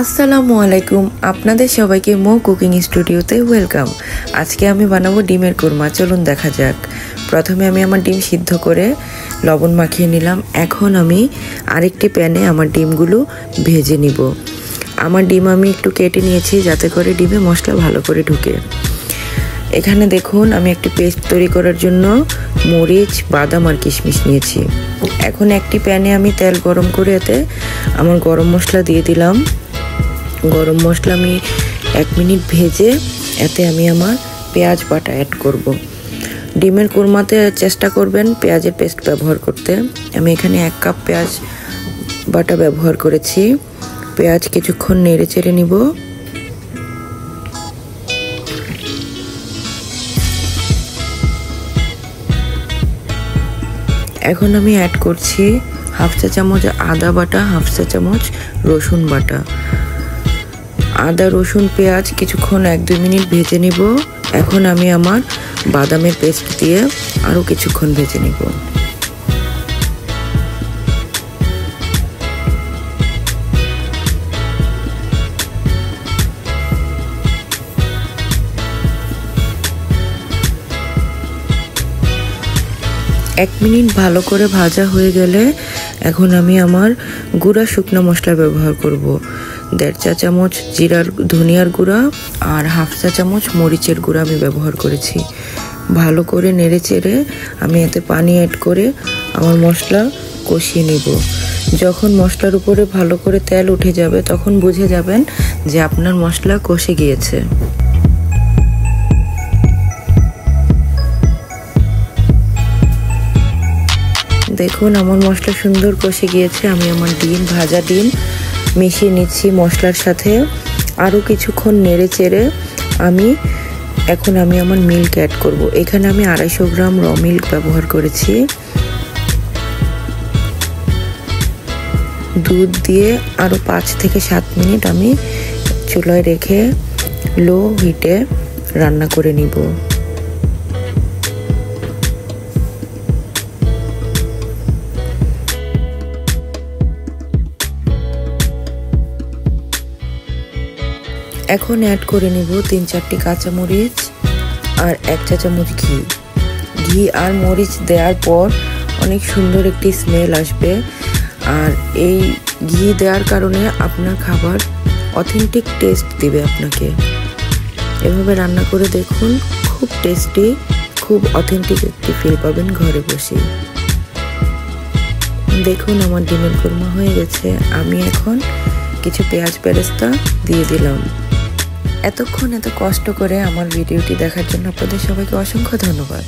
আসসালামু আলাইকুম, আপনাদের সবাইকে মো কুকিং স্টুডিওতে ওয়েলকাম। আজকে আমি বানাবো ডিমের কোরমা। চলুন দেখা যাক। প্রথমে আমি আমার ডিম সিদ্ধ করে লবণ মাখিয়ে নিলাম। এখন আমি আরেকটি প্যানে আমার ডিমগুলো ভেজে নিব। আমার ডিম আমি একটু কেটে নিয়েছি যাতে করে ডিমে মশলা ভালো করে ঢুকে। এখানে দেখুন আমি একটি পেস্ট তৈরি করার জন্য মরিচ, বাদাম আর কিশমিশ নিয়েছি। এখন একটি প্যানে আমি তেল গরম করে এতে আমার গরম মশলা দিয়ে দিলাম। গরম মশলা আমি 1 মিনিট ভেজে এতে আমি আমার পেঁয়াজ বাটা অ্যাড করব। ডিমের কোরমাতে চেষ্টা করবেন পেঁয়াজের পেস্ট ব্যবহার করতে। আমি এখানে 1 কাপ পেঁয়াজ বাটা ব্যবহার করেছি। পেঁয়াজ কিছুক্ষণ নেড়ে চেড়ে নিব। এখন আমি অ্যাড করছি হাফ চা চামচ আদা বাটা, হাফ চা চামচ রসুন বাটা। আদা, রসুন, পেঁয়াজ কিছুক্ষণ 1-2 মিনিট ভেজে নিব। এখন আমি আমার বাদামের পেস্ট দিয়ে আরও কিছুক্ষণ ভেজে নিব। এক মিনিট ভালো করে ভাজা হয়ে গেলে এখন আমি আমার গুঁড়া শুকনো মশলা ব্যবহার করব। 1.5 চা চামচ ধনিয়ার গুঁড়া আর হাফ চা চামচ মরিচের গুঁড়া আমি ব্যবহার করেছি। ভালো করে নেড়ে চেড়ে আমি এতে পানি অ্যাড করে আমার মশলা কষিয়ে নিব। যখন মশলার উপরে ভালো করে তেল উঠে যাবে তখন বুঝে যাবেন যে আপনার মশলা কষে গিয়েছে। দেখুন আমার মশলা সুন্দর কষে গিয়েছে। আমি আমার ভাজা ডিম মিশিয়ে নিচ্ছি মশলার সাথে। আরও কিছুক্ষণ নেড়ে চেড়ে এখন আমি আমার মিল্ক অ্যাড করব। এখানে আমি 250 গ্রাম র মিল্ক ব্যবহার করেছি। দুধ দিয়ে আরও 5 থেকে 7 মিনিট আমি চুলায় রেখে লো হিটে রান্না করে নিব। এখন অ্যাড করে নিব 3-4টি কাঁচামরিচ আর 1 চা চামচ ঘি। ঘি আর মরিচ দেওয়ার পর অনেক সুন্দর একটি স্মেল আসবে। আর এই ঘি দেওয়ার কারণে আপনার খাবার অথেন্টিক টেস্ট দিবে আপনাকে। এভাবে রান্না করে দেখুন, খুব টেস্টি, খুব অথেন্টিক একটি ফিল পাবেন ঘরে বসে। দেখুন আমার ডিমের কোরমা হয়ে গেছে। আমি এখন কিছু পেঁয়াজ বেরেস্তা দিয়ে দিলাম। এতক্ষণ এত কষ্ট করে আমার ভিডিওটি দেখার জন্য আপনাদের সবাইকে অসংখ্য ধন্যবাদ।